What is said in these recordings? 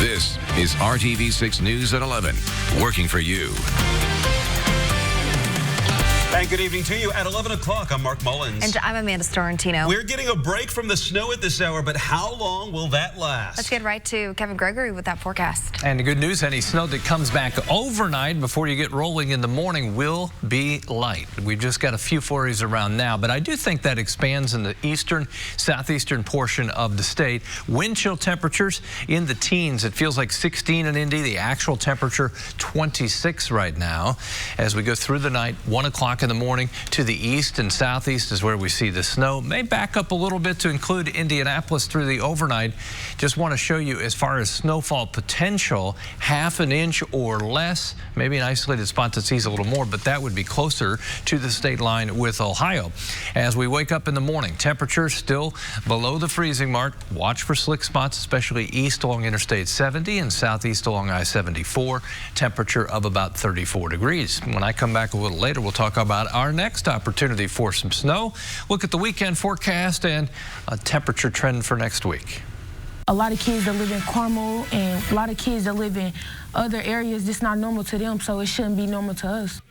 This is RTV6 News at 11, working for you. And good evening to you. At 11 o'clock, I'm Mark Mullins. And I'm Amanda Starantino. We're getting a break from the snow at this hour, but how long will that last? Let's get right to Kevin Gregory with that forecast. And the good news, any snow that comes back overnight before you get rolling in the morning will be light. We've just got a few flurries around now, but I do think that expands in the eastern, southeastern portion of the state. Wind chill temperatures in the teens. It feels like 16 in Indy. The actual temperature 26 right now. As we go through the night, 1 o'clock in the morning to the east and southeast is where we see the snow. May back up a little bit to include Indianapolis through the overnight. Just want to show you as far as snowfall potential, ½ an inch or less, maybe an isolated spot that sees a little more, but that would be closer to the state line with Ohio. As we wake up in the morning, temperatures still below the freezing mark. Watch for slick spots, especially east along Interstate 70 and southeast along I-74. Temperature of about 34 degrees. When I come back a little later, we'll talk about our next opportunity for some snow. Look at the weekend forecast and a temperature trend for next week. A lot of kids that live in Carmel and a lot of kids that live in other areas, it's not normal to them, so it shouldn't be normal to us.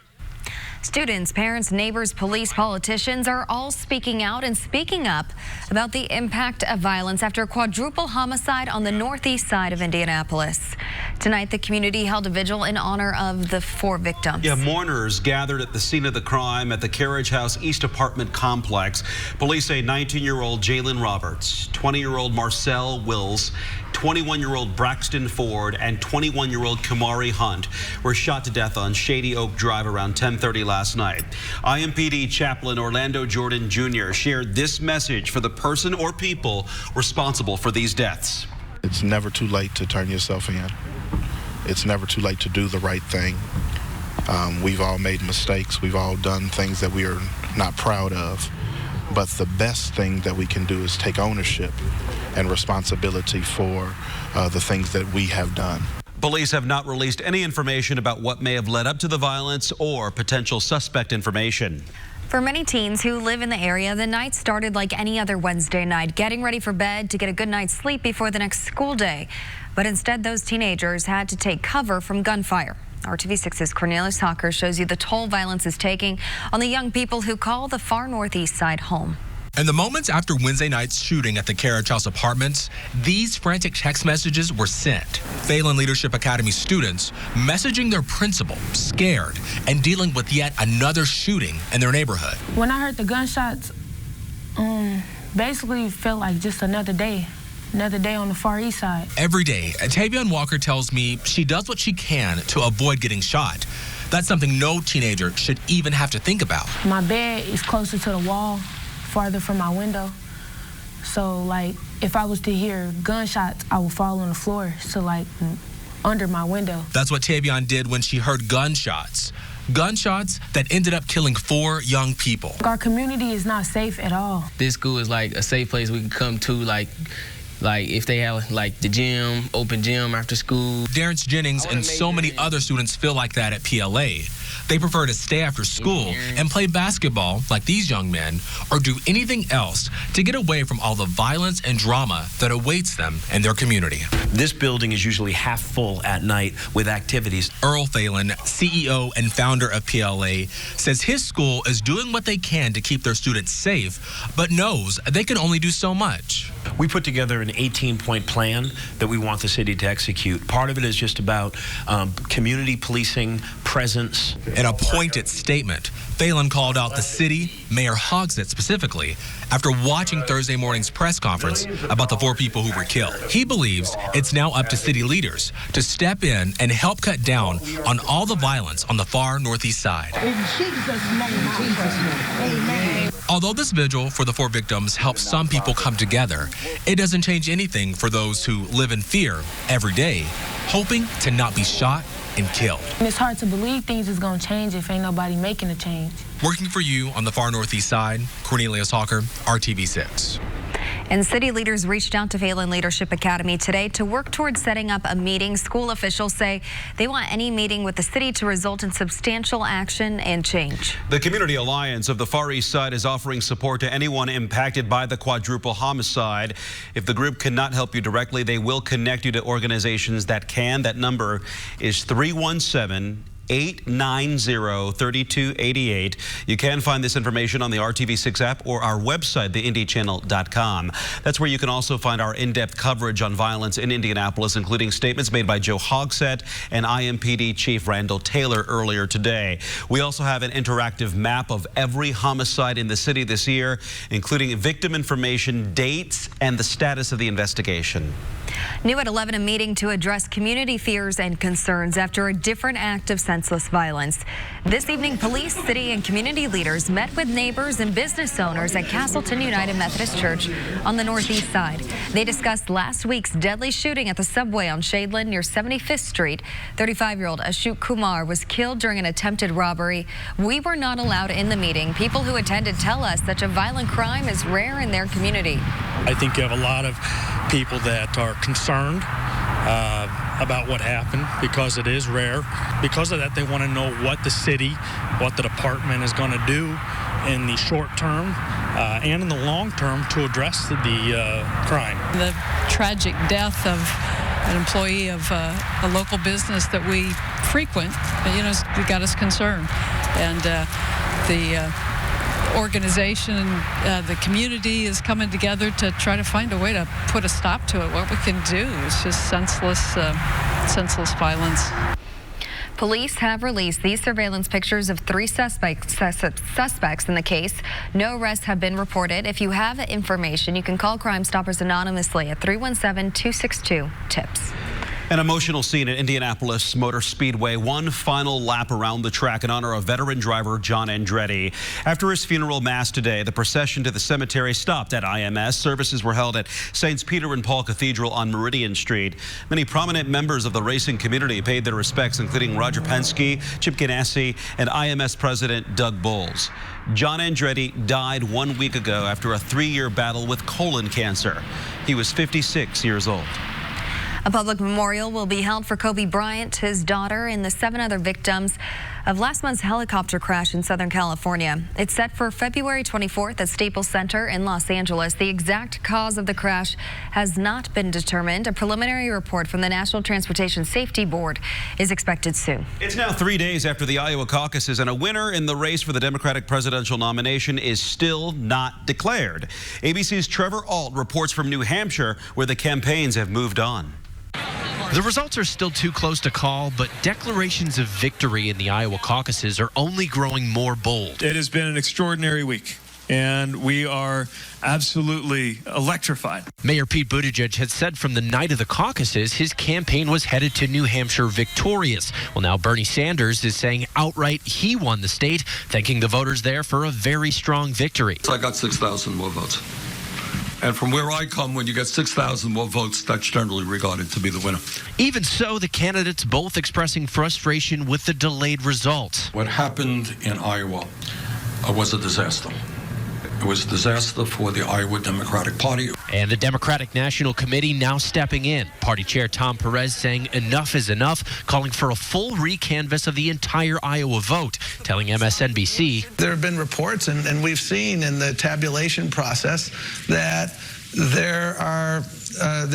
Students, parents, neighbors, police, politicians are all speaking out and speaking up about the impact of violence after a quadruple homicide on the northeast side of Indianapolis. Tonight, the community held a vigil in honor of the 4 victims. Yeah, mourners gathered at the scene of the crime at the Carriage House East apartment complex. Police say 19-year-old Jalen Roberts, 20-year-old Marcel Wills, 21-year-old Braxton Ford, and 21-year-old Kamari Hunt were shot to death on Shady Oak Drive around 10:30 last night. IMPD chaplain Orlando Jordan Jr. shared this message for the person or people responsible for these deaths. It's never too late to turn yourself in. It's never too late to do the right thing. We've all made mistakes. We've all done things that we are not proud of. But the best thing that we can do is take ownership and responsibility for the things that we have done. Police have not released any information about what may have led up to the violence or potential suspect information. For many teens who live in the area, the night started like any other Wednesday night, getting ready for bed to get a good night's sleep before the next school day. But instead, those teenagers had to take cover from gunfire. RTV6's Cornelius Hawker shows you the toll violence is taking on the young people who call the far northeast side home. In the moments after Wednesday night's shooting at the Carriage House Apartments, these frantic text messages were sent. Phelan Leadership Academy students messaging their principal, scared, and dealing with yet another shooting in their neighborhood. When I heard the gunshots, basically felt like just another day on the far east side. Every day, Tavion Walker tells me she does what she can to avoid getting shot. That's something no teenager should even have to think about. My bed is closer to the wall, farther from my window. So, like, if I was to hear gunshots, I would fall on the floor, so, like, under my window. That's what Tavion did when she heard gunshots. Gunshots that ended up killing 4 young people. Our community is not safe at all. This school is like a safe place we can come to, like if they have like the gym, open gym after school. Darrence Jennings and so many other students feel like that at PLA. They prefer to stay after school and play basketball like these young men, or do anything else to get away from all the violence and drama that awaits them in their community. This building is usually half full at night with activities. Earl Phelan, CEO and founder of PLA, says his school is doing what they can to keep their students safe, but knows they can only do so much. We put together an 18-point plan that we want the city to execute. Part of it is just about community policing, presence. In a pointed statement, Phelan called out the city, Mayor Hogsett specifically, after watching Thursday morning's press conference about the 4 people who were killed. He believes it's now up to city leaders to step in and help cut down on all the violence on the far northeast side. In Jesus' name, amen. Although this vigil for the 4 victims helps some people come together, it doesn't change anything for those who live in fear every day, hoping to not be shot and killed. And it's hard to believe things is going to change if ain't nobody making a change. Working for you on the far northeast side, Cornelius Hawker, RTV6. And city leaders reached out to Phelan Leadership Academy today to work towards setting up a meeting. School officials say they want any meeting with the city to result in substantial action and change. The Community Alliance of the Far East Side is offering support to anyone impacted by the quadruple homicide. If the group cannot help you directly, they will connect you to organizations that can. That number is 317-890-3288. You can find this information on the RTV6 app or our website, theindychannel.com. That's where you can also find our in-depth coverage on violence in Indianapolis, including statements made by Joe Hogsett and IMPD Chief Randall Taylor earlier today. We also have an interactive map of every homicide in the city this year, including victim information, dates, and the status of the investigation. New at 11, a meeting to address community fears and concerns after a different act of senseless violence. This evening, police, city, and community leaders met with neighbors and business owners at Castleton United Methodist Church on the northeast side. They discussed last week's deadly shooting at the subway on Shadeland near 75th Street. 35-year-old Ashok Kumar was killed during an attempted robbery. We were not allowed in the meeting. People who attended tell us such a violent crime is rare in their community. I think you have a lot of people that are concerned about what happened because it is rare. Because of that, they want to know what the city, what the department is going to do in the short term and in the long term to address the crime. The tragic death of an employee of a local business that we frequent, it got us concerned. And the organization, the community is coming together to try to find a way to put a stop to it. What we can do is just senseless violence. Police have released these surveillance pictures of 3 suspects in the case. No arrests have been reported. If you have information, you can call Crime Stoppers anonymously at 317-262-TIPS. An emotional scene at Indianapolis Motor Speedway. One final lap around the track in honor of veteran driver John Andretti. After his funeral mass today, the procession to the cemetery stopped at IMS. Services were held at St. Peter and Paul Cathedral on Meridian Street. Many prominent members of the racing community paid their respects, including Roger Penske, Chip Ganassi, and IMS President Doug Bowles. John Andretti died 1 week ago after a 3-year battle with colon cancer. He was 56 years old. A public memorial will be held for Kobe Bryant, his daughter, and the 7 other victims of last month's helicopter crash in Southern California. It's set for February 24th at Staples Center in Los Angeles. The exact cause of the crash has not been determined. A preliminary report from the National Transportation Safety Board is expected soon. It's now 3 days after the Iowa caucuses, and a winner in the race for the Democratic presidential nomination is still not declared. ABC's Trevor Ault reports from New Hampshire, where the campaigns have moved on. The results are still too close to call, but declarations of victory in the Iowa caucuses are only growing more bold. It has been an extraordinary week, and we are absolutely electrified. Mayor Pete Buttigieg had said from the night of the caucuses his campaign was headed to New Hampshire victorious. Well, now Bernie Sanders is saying outright he won the state, thanking the voters there for a very strong victory. I got 6,000 more votes. And from where I come, when you get 6,000 more votes, that's generally regarded to be the winner. Even so, the candidates both expressing frustration with the delayed results. What happened in Iowa was a disaster. It was a disaster for the Iowa Democratic Party. And the Democratic National Committee now stepping in. Party Chair Tom Perez saying enough is enough, calling for a full recanvass of the entire Iowa vote, telling MSNBC. There have been reports, and we've seen in the tabulation process that there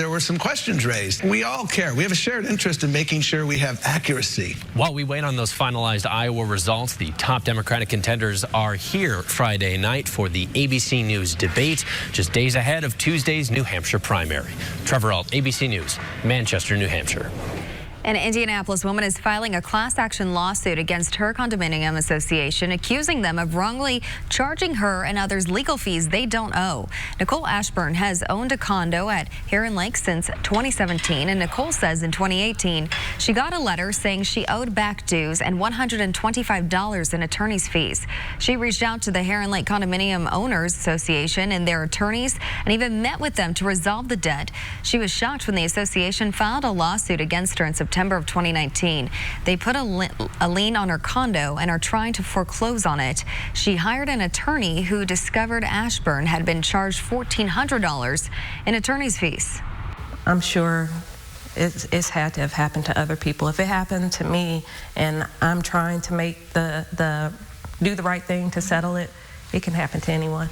were some questions raised. We all care. We have a shared interest in making sure we have accuracy. While we wait on those finalized Iowa results, the top Democratic contenders are here Friday night for the ABC News debate, just days ahead of Tuesday's New Hampshire primary. Trevor Ault, ABC News, Manchester, New Hampshire. An Indianapolis woman is filing a class action lawsuit against her condominium association, accusing them of wrongly charging her and others legal fees they don't owe. Nicole Ashburn has owned a condo at Heron Lake since 2017, and Nicole says in 2018 she got a letter saying she owed back dues and $125 in attorney's fees. She reached out to the Heron Lake Condominium Owners Association and their attorneys and even met with them to resolve the debt. She was shocked when the association filed a lawsuit against her in September September of 2019. They put a lien on her condo and are trying to foreclose on it. She hired an attorney who discovered Ashburn had been charged $1,400 in attorney's fees. I'm sure it's had to have happened to other people. If it happened to me and I'm trying to make do the right thing to settle it, it can happen to anyone.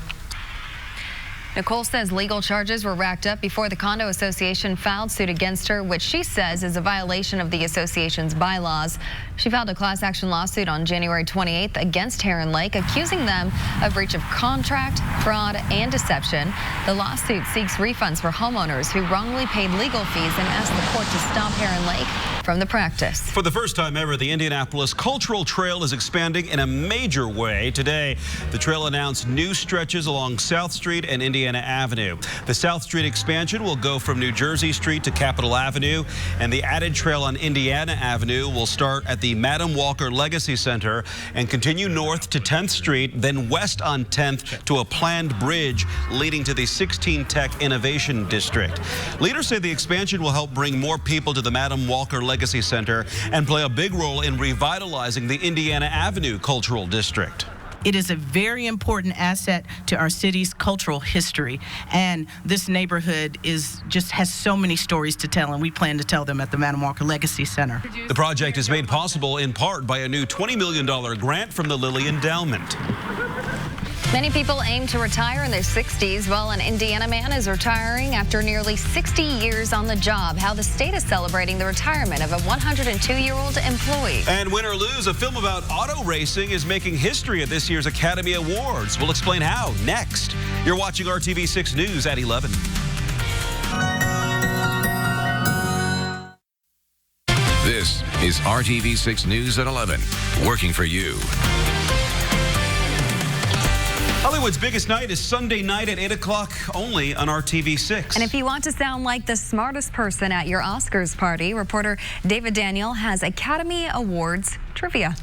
Nicole says legal charges were racked up before the Condo Association filed suit against her, which she says is a violation of the association's bylaws. She filed a class action lawsuit on January 28th against Heron Lake, accusing them of breach of contract, fraud, and deception. The lawsuit seeks refunds for homeowners who wrongly paid legal fees and asked the court to stop Heron Lake from the practice. For the first time ever, the Indianapolis Cultural Trail is expanding in a major way. Today, the trail announced new stretches along South Street and Indiana Avenue. The South Street expansion will go from New Jersey Street to Capitol Avenue, and the added trail on Indiana Avenue will start at the Madam Walker Legacy Center and continue north to 10th Street, then west on 10th to a planned bridge leading to the 16 Tech Innovation District. Leaders say the expansion will help bring more people to the Madam Walker Legacy Center and play a big role in revitalizing the Indiana Avenue Cultural District. It is a very important asset to our city's cultural history, and this neighborhood has so many stories to tell, and we plan to tell them at the Madam Walker Legacy Center. The project is made possible in part by a new $20 million grant from the Lilly Endowment. Many people aim to retire in their 60s. Well, an Indiana man is retiring after nearly 60 years on the job. How the state is celebrating the retirement of a 102-year-old employee. And Win or Lose, a film about auto racing, is making history at this year's Academy Awards. We'll explain how next. You're watching RTV6 News at 11. This is RTV6 News at 11, working for you. Hollywood's biggest night is Sunday night at 8 o'clock only on RTV6. And if you want to sound like the smartest person at your Oscars party, reporter David Daniel has Academy Awards trivia.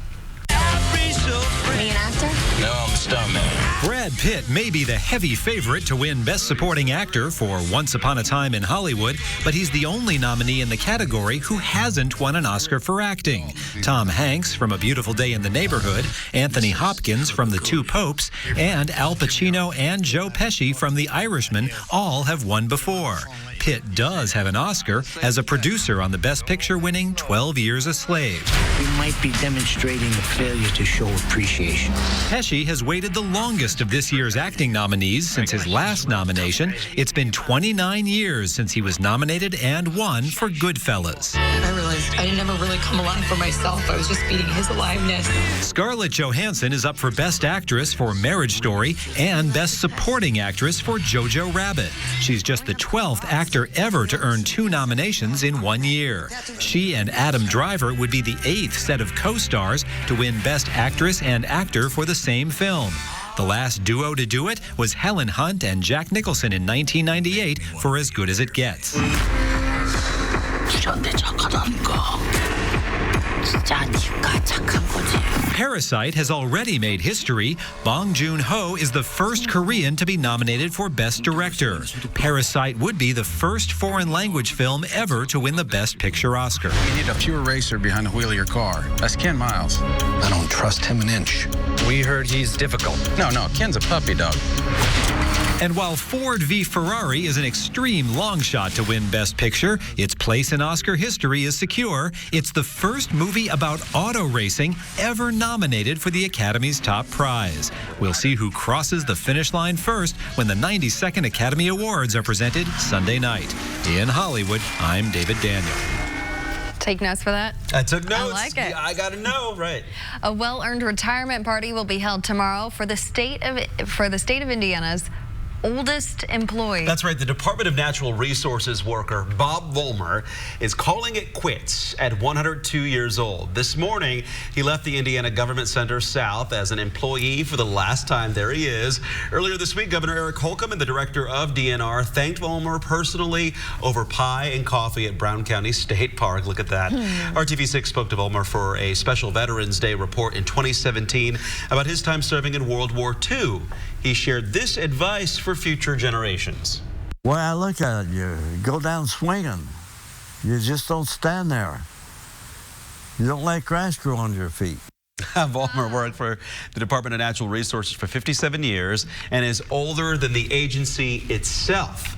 Are you an actor? No, I'm a stuntman. Brad Pitt may be the heavy favorite to win Best Supporting Actor for Once Upon a Time in Hollywood, but he's the only nominee in the category who hasn't won an Oscar for acting. Tom Hanks from A Beautiful Day in the Neighborhood, Anthony Hopkins from The Two Popes, and Al Pacino and Joe Pesci from The Irishman all have won before. Pitt does have an Oscar as a producer on the Best Picture winning 12 Years a Slave. We might be demonstrating a failure to show appreciation. Pesci has waited the longest of this year's acting nominees since his last nomination. It's been 29 years since he was nominated and won for Goodfellas. I realized I didn't ever really come alive for myself. I was just feeding his aliveness. Scarlett Johansson is up for Best Actress for Marriage Story and Best Supporting Actress for Jojo Rabbit. She's just the 12th actor ever to earn 2 nominations in 1 year. She and Adam Driver would be the 8th set of co-stars to win Best Actress and Actor for the same film. The last duo to do it was Helen Hunt and Jack Nicholson in 1998 for As Good as It Gets. Parasite has already made history. Bong Joon-ho is the first Korean to be nominated for Best Director. Parasite would be the first foreign language film ever to win the Best Picture Oscar. You need a pure racer behind the wheel of your car. That's Ken Miles. I don't trust him an inch. We heard he's difficult. No, Ken's a puppy dog. And while Ford v. Ferrari is an extreme long shot to win Best Picture, its place in Oscar history is secure. It's the first movie about auto racing ever nominated for the Academy's top prize. We'll see who crosses the finish line first when the 92nd Academy Awards are presented Sunday night. In Hollywood, I'm David Daniel. Take notes for that? I took notes. I like it. I got to know, right. A well-earned retirement party will be held tomorrow for the state of Indiana's oldest employee. That's right. The Department of Natural Resources worker Bob Vollmer is calling it quits at 102 years old. This morning, he left the Indiana Government Center South as an employee for the last time. There he is. Earlier this week, Governor Eric Holcomb and the director of DNR thanked Vollmer personally over pie and coffee at Brown County State Park. Look at that. RTV6 spoke to Vollmer for a special Veterans Day report in 2017 about his time serving in World War II. He shared this advice for future generations. Well, I look at it, you go down swinging. You just don't stand there. You don't let grass grow under your feet. Vollmer worked for the Department of Natural Resources for 57 years and is older than the agency itself.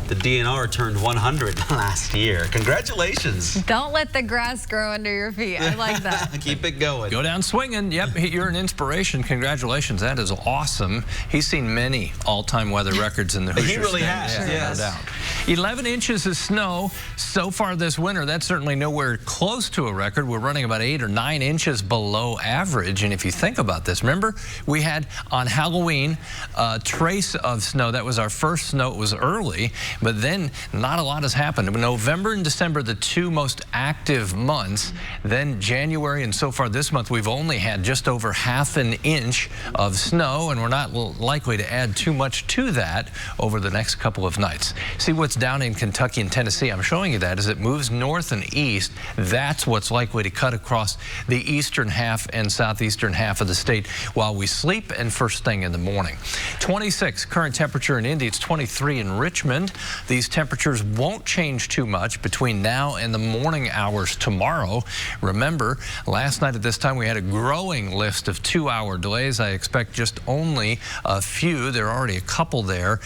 The DNR turned 100 last year. Congratulations. Don't let the grass grow under your feet. I like that. Keep it going. Go down swinging. Yep, you're an inspiration. Congratulations. That is awesome. He's seen many all-time weather records in the Hoosier He really State. has, yes. No doubt. 11 inches of snow so far this winter. That's certainly nowhere close to a record. We're running about 8 or 9 inches below average. And if you think about this, remember we had on Halloween a trace of snow. That was our first snow. It was early, but then not a lot has happened. November and December, the two most active months. Then January and so far this month, we've only had just over ½ an inch of snow, and we're not likely to add too much to that over the next couple of nights. See what's down in Kentucky and Tennessee. I'm showing you that as it moves north and east. That's what's likely to cut across the eastern half and southeastern half of the state while we sleep and first thing in the morning. 26 current temperature in Indy. It's 23 in Richmond. These temperatures won't change too much between now and the morning hours tomorrow. Remember, last night at this time we had a growing list of 2-hour delays. I expect just only a few. There are already a couple there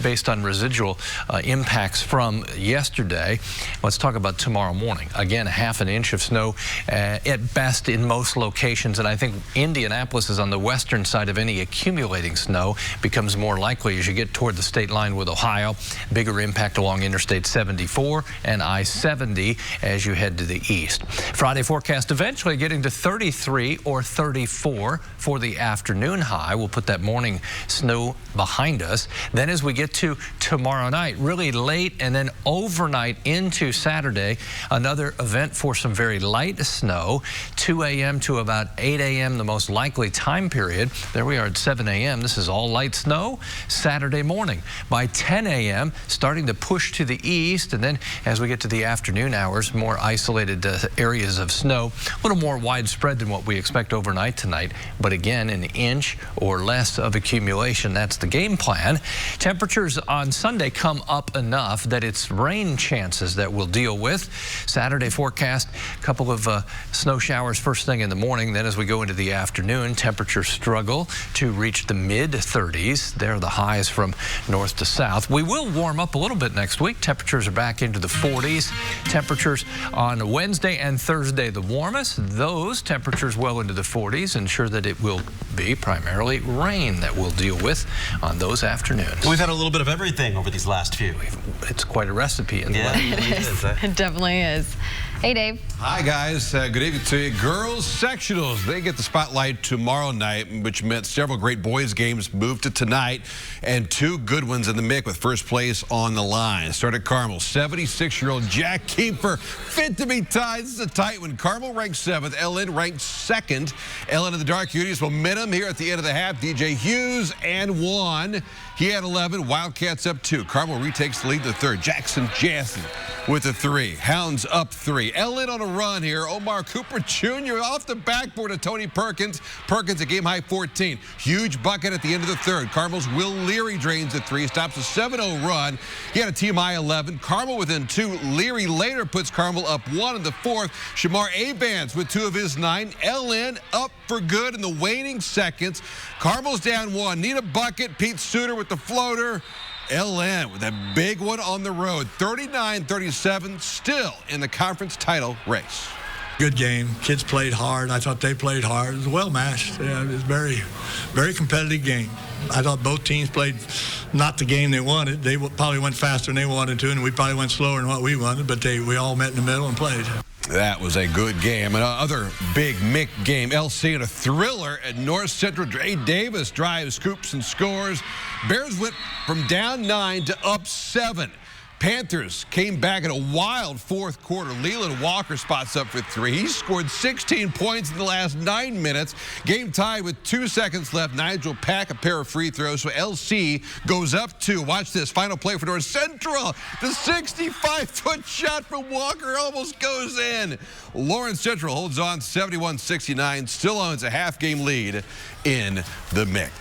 based on residual impacts from yesterday. Let's talk about tomorrow morning. Again, ½ an inch of snow at best in most locations, and I think Indianapolis is on the western side of any accumulating snow. Becomes more likely as you get toward the state line with Ohio. Bigger impact along Interstate 74 and I-70 as you head to the east. Friday forecast eventually getting to 33 or 34 for the afternoon high. We'll put that morning snow behind us. Then as we get to tomorrow night, really late and then overnight into Saturday, another event for some very light snow. 2 a.m. to about 8 a.m. the most likely time period. There we are at 7 a.m. This is all light snow Saturday morning. By 10 a.m. starting to push to the east, and then as we get to the afternoon hours, more isolated areas of snow, a little more widespread than what we expect overnight tonight, but again an inch or less of accumulation. That's the game plan. Temperatures on Sunday come up enough that it's rain chances that we'll deal with. Saturday forecast, a couple of snow showers first thing in the morning. Then as we go into the afternoon, temperatures struggle to reach the mid-30s. They're the highs from north to south. We will warm up a little bit next week. Temperatures are back into the 40s. Temperatures on Wednesday and Thursday the warmest. Those temperatures well into the 40s. Ensure that it will be primarily rain that we'll deal with on those afternoons. We've had a little bit of everything over these last few. It's quite a recipe in the weather. It is. It definitely is. Hey, Dave. Hi, guys. Good evening to you. Girls sectionals, they get the spotlight tomorrow night, which meant several great boys games moved to tonight, and 2 good ones in the mix with first place on the line. Start at Carmel. 76-year-old Jack Kiefer fit to be tied. This is a tight one. Carmel ranked 7th. Ellen ranked 2nd. Ellen in the dark Uties momentum here at the end of the half. DJ Hughes and 1. He had 11. Wildcats up 2. Carmel retakes the lead in the third. Jackson Jansen with a 3. Hounds up 3. Ellen on a run here. Omar Cooper Jr. off the backboard of Tony Perkins. Perkins a game high 14. Huge bucket at the end of the third. Carmel's Will Leary drains a 3. Stops a 7-0 run. He had a team high 11. Carmel within 2. Leary later puts Carmel up 1 in the fourth. Shamar Abans with 2 of his 9. Ellen up for good in the waning seconds. Carmel's down 1. Need a bucket. Pete Suter with the floater. LN with a big one on the road. 39-37, still in the conference title race. Good game. Kids played hard. I thought they played hard. It was well matched. Yeah, it was very, very competitive game. I thought both teams played not the game they wanted. They probably went faster than they wanted to, and we probably went slower than what we wanted, but we all met in the middle and played. That was a good game. Another big Mick game. LC in a thriller at North Central. Dre Davis drives, scoops, and scores. Bears went from down 9 to up 7. Panthers came back in a wild fourth quarter. Leland Walker spots up for 3. He scored 16 points in the last 9 minutes. Game tied with 2 seconds left. Nigel Pack a pair of free throws, so LC goes up 2. Watch this. Final play for North Central. The 65-foot shot from Walker almost goes in. Lawrence Central holds on 71-69. Still owns a half-game lead in the mix.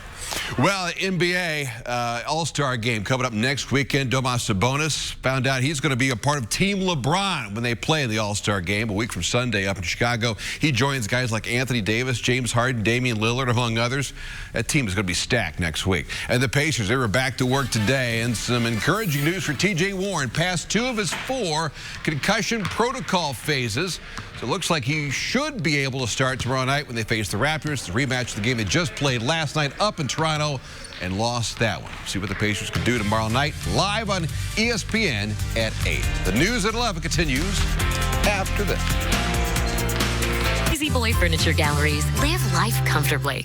Well, NBA All-Star game coming up next weekend. Domas Sabonis found out he's going to be a part of Team LeBron when they play in the All-Star game a week from Sunday up in Chicago. He joins guys like Anthony Davis, James Harden, Damian Lillard, among others. That team is going to be stacked next week. And the Pacers, they were back to work today, and some encouraging news for T.J. Warren. Passed 2 of his 4 concussion protocol phases. So it looks like he should be able to start tomorrow night when they face the Raptors. The rematch of the game they just played last night up in Toronto and lost that one. See what the Pacers can do tomorrow night live on ESPN at 8. The news at 11 continues after this. Easy Boy Furniture Galleries. Live life comfortably.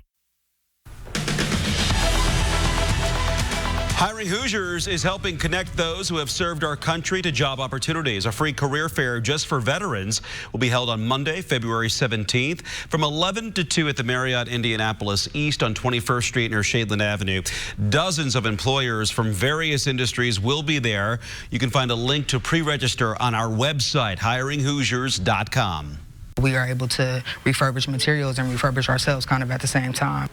Hiring Hoosiers is helping connect those who have served our country to job opportunities. A free career fair just for veterans will be held on Monday, February 17th from 11 to 2 at the Marriott Indianapolis East on 21st Street near Shadeland Avenue. Dozens of employers from various industries will be there. You can find a link to pre-register on our website, hiringhoosiers.com. We are able to refurbish materials and refurbish ourselves kind of at the same time.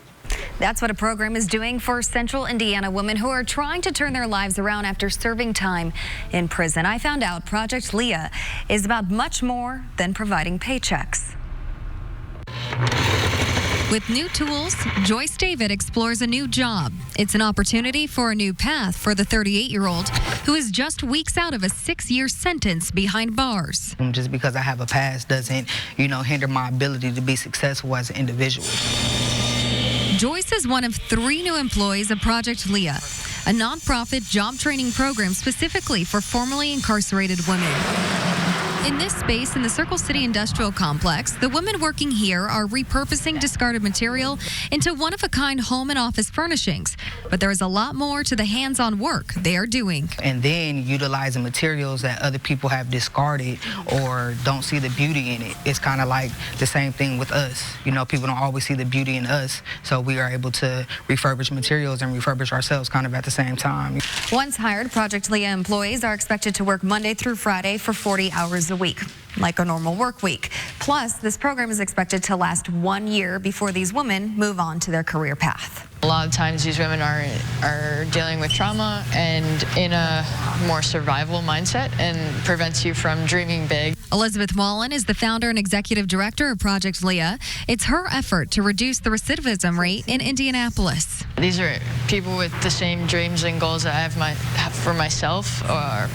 That's what a program is doing for Central Indiana women who are trying to turn their lives around after serving time in prison. I found out Project Leah is about much more than providing paychecks. With new tools, Joyce David explores a new job. It's an opportunity for a new path for the 38-year-old who is just weeks out of a 6-year sentence behind bars. Just because I have a past doesn't, hinder my ability to be successful as an individual. Joyce is one of 3 new employees of Project Leah, a nonprofit job training program specifically for formerly incarcerated women. In this space in the Circle City Industrial Complex, the women working here are repurposing discarded material into one-of-a-kind home and office furnishings. But there is a lot more to the hands-on work they are doing. And then utilizing materials that other people have discarded or don't see the beauty in it. It's kind of like the same thing with us. People don't always see the beauty in us, so we are able to refurbish materials and refurbish ourselves kind of at the same time. Once hired, Project Leah employees are expected to work Monday through Friday for 40 hours a week, like a normal work week. Plus, this program is expected to last 1 year before these women move on to their career path. A lot of times these women are dealing with trauma and in a more survival mindset and prevents you from dreaming big. Elizabeth Wallen is the founder and executive director of Project Leah. It's her effort to reduce the recidivism rate in Indianapolis. These are people with the same dreams and goals that I have for myself, or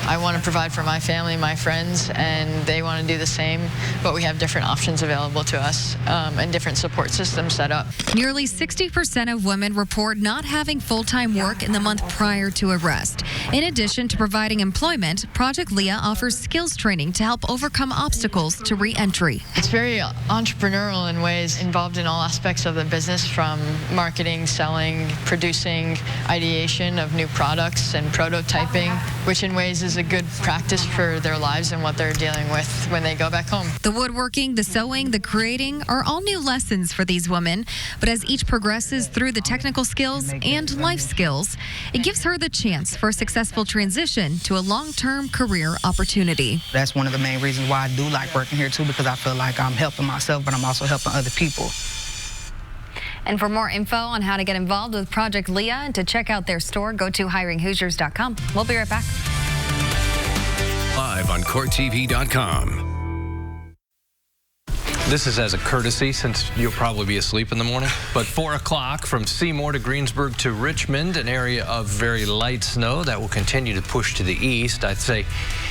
I want to provide for my family, my friends, and they want to do the same, but we have different options available to us and different support systems set up. Nearly 60% of women report not having full-time work in the month prior to arrest. In addition to providing employment, Project Leah offers skills training to help overcome obstacles to re-entry. It's very entrepreneurial in ways, involved in all aspects of the business, from marketing, selling, producing, ideation of new products, and prototyping, which in ways is a good practice for their lives and what they're dealing with when they go back home. The woodworking, the sewing, the creating are all new lessons for these women, but as each progresses through the technical skills and life skills, it gives her the chance for a successful transition to a long-term career opportunity. That's one of the main reasons why I do like working here too, because I feel like I'm helping myself, but I'm also helping other people. And for more info on how to get involved with Project Leah and to check out their store, go to hiringhoosiers.com. We'll be right back. Live on CourtTV.com. This is as a courtesy, since you'll probably be asleep in the morning. But 4 o'clock from Seymour to Greensburg to Richmond, an area of very light snow that will continue to push to the east. I'd say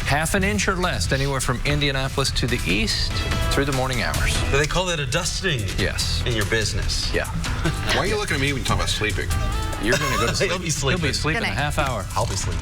half an inch or less, anywhere from Indianapolis to the east through the morning hours. Do they call that a dusting? Yes. In your business? Yeah. Why are you looking at me when you talk about sleeping? You're going to go to sleep. He'll be sleeping. He'll be asleep in a half hour. I'll be sleeping.